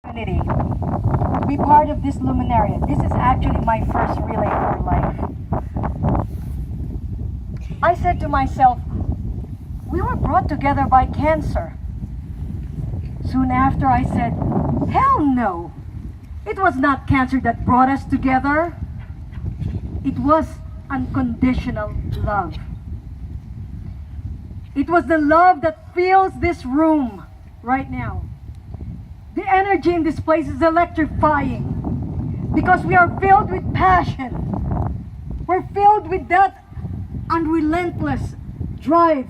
Community. Be part of this Luminaria. This is actually my first relay for life. I said to myself, we were brought together by cancer. Soon after I said, hell no! It was not cancer that brought us together. It was unconditional love. It was the love that fills this room right now. The energy in this place is electrifying because we are filled with passion. We're filled with that unrelentless drive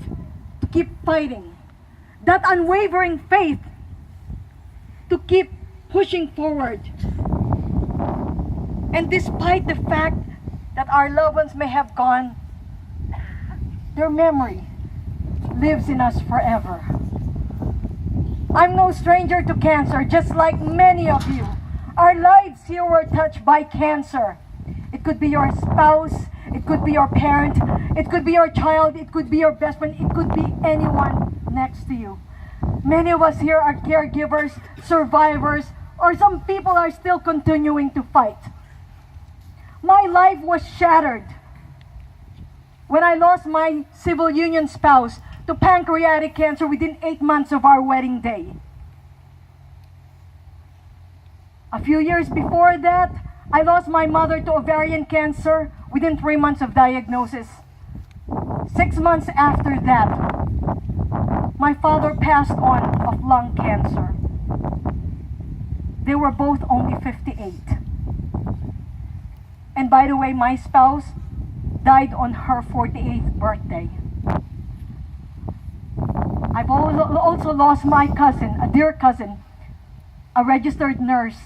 to keep fighting, that unwavering faith to keep pushing forward. And despite the fact that our loved ones may have gone, their memory lives in us forever. I'm no stranger to cancer, just like many of you. Our lives here were touched by cancer. It could be your spouse, it could be your parent, it could be your child, it could be your best friend, it could be anyone next to you. Many of us here are caregivers, survivors, or some people are still continuing to fight. My life was shattered when I lost my civil union spouse to pancreatic cancer within 8 months of our wedding day. A few years before that, I lost my mother to ovarian cancer within 3 months of diagnosis. 6 months after that, my father passed on of lung cancer. They were both only 58. And by the way, my spouse died on her 48th birthday. I've also lost my cousin, a dear cousin, a registered nurse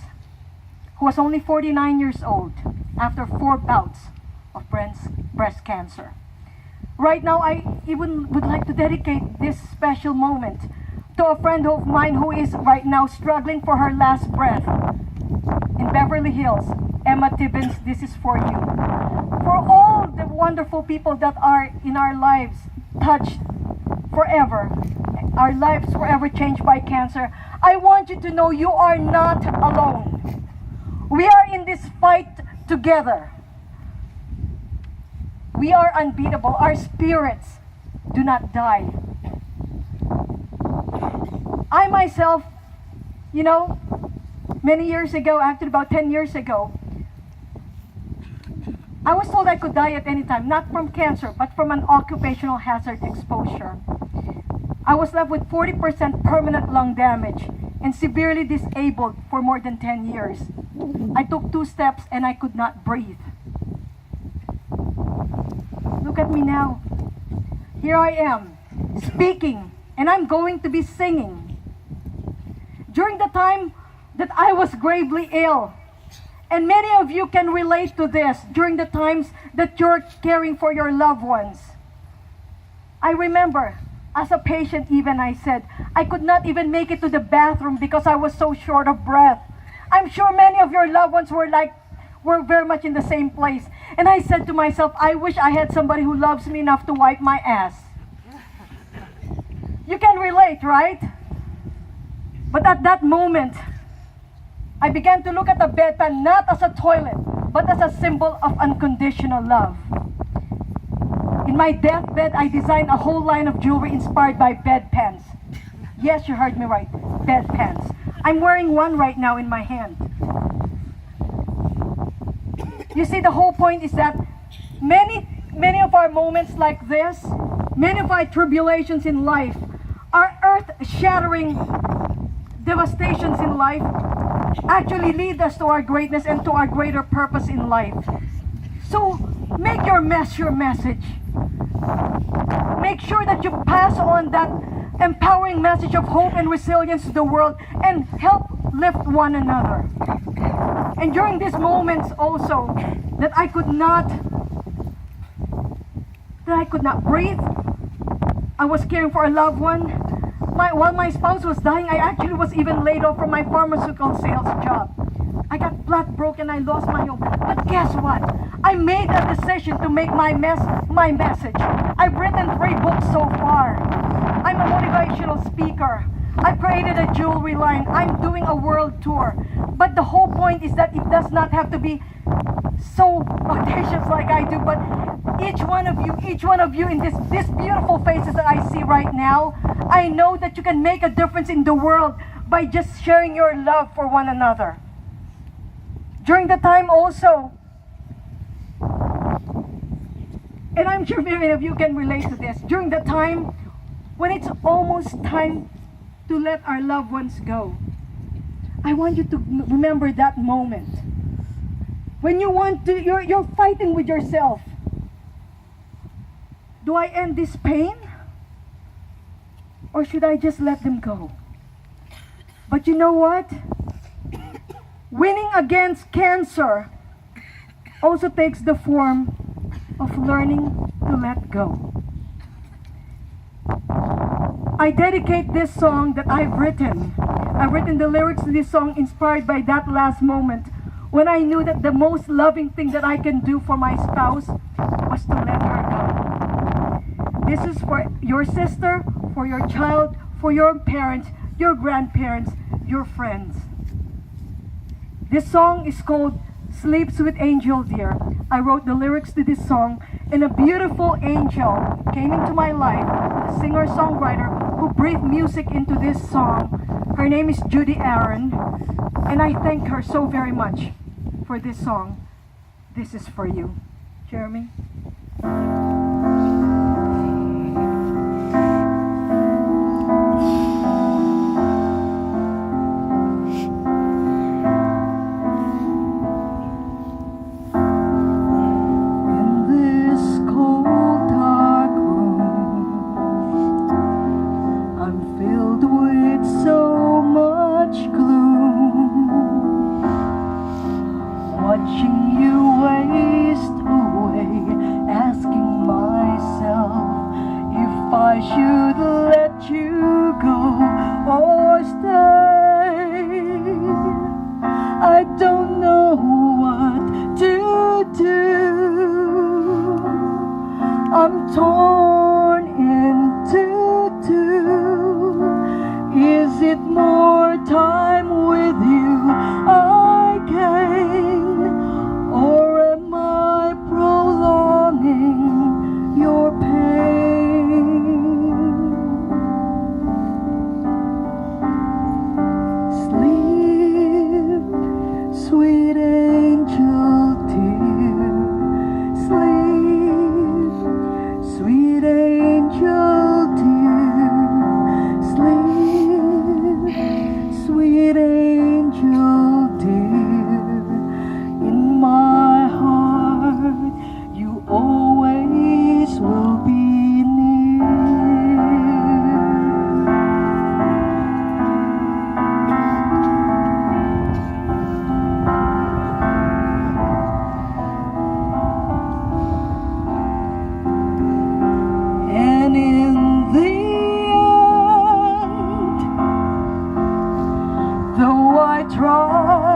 who was only 49 years old after 4 bouts of breast cancer. Right now, I even would like to dedicate this special moment to a friend of mine who is right now struggling for her last breath in Beverly Hills. Emma Tibbins, this is for you. For all the wonderful people that are in our lives touched forever, our lives forever changed by cancer, I want you to know you are not alone. We are in this fight together. We are unbeatable. Our spirits do not die. I myself, many years ago, actually about 10 years ago, I was told I could die at any time, not from cancer, but from an occupational hazard exposure. I was left with 40% permanent lung damage and severely disabled for more than 10 years. I took 2 steps and I could not breathe. Look at me now. Here I am, speaking, and I'm going to be singing. During the time that I was gravely ill, and many of you can relate to this during the times that you're caring for your loved ones. I remember, as a patient even, I said, I could not even make it to the bathroom because I was so short of breath. I'm sure many of your loved ones were very much in the same place. And I said to myself, I wish I had somebody who loves me enough to wipe my ass. You can relate, right? But at that moment, I began to look at the bedpan not as a toilet, but as a symbol of unconditional love. In my deathbed, I designed a whole line of jewelry inspired by bedpans. Yes, you heard me right, bedpans. I'm wearing one right now in my hand. You see, the whole point is that many of our moments like this, many of our tribulations in life, our earth-shattering devastations in life, actually lead us to our greatness and to our greater purpose in life. So make your mess your message. Make sure that you pass on that empowering message of hope and resilience to the world and help lift one another. And during these moments also that I could not breathe, I was caring for a loved one. While my spouse was dying, I actually was even laid off from my pharmaceutical sales job. I got flat broke and I lost my home. But guess what? I made a decision to make my message. I've written 3 books so far. I'm a motivational speaker. I've created a jewelry line. I'm doing a world tour. But the whole point is that it does not have to be so audacious like I do, but each one of you in this beautiful faces that I see right now, I know that you can make a difference in the world by just sharing your love for one another. During the time also, and I'm sure many of you can relate to this, during the time when it's almost time to let our loved ones go, I want you to remember that moment. When you're fighting with yourself. Do I end this pain? Or should I just let them go? But you know what? Winning against cancer also takes the form of learning to let go. I dedicate this song that I've written. I've written the lyrics to this song inspired by that last moment when I knew that the most loving thing that I can do for my spouse was to let her go. This is for your sister, for your child, for your parents, your grandparents, your friends. This song is called Sleep Sweet Angel Dear. I wrote the lyrics to this song, and a beautiful angel came into my life, a singer-songwriter who breathed music into this song. Her name is Judy Aaron, and I thank her so very much for this song. This is for you. Jeremy? Watching you waste away, asking myself if I should let you go or stay. I don't know what to do. I'm torn into two. Is it more time with you I gain? Or am I prolonging your pain? Sleep, sweet angel dear. Sleep, sweet angel dear. Sleep, sweet angel dear. In my heart, you always will be near. And in the end, though I try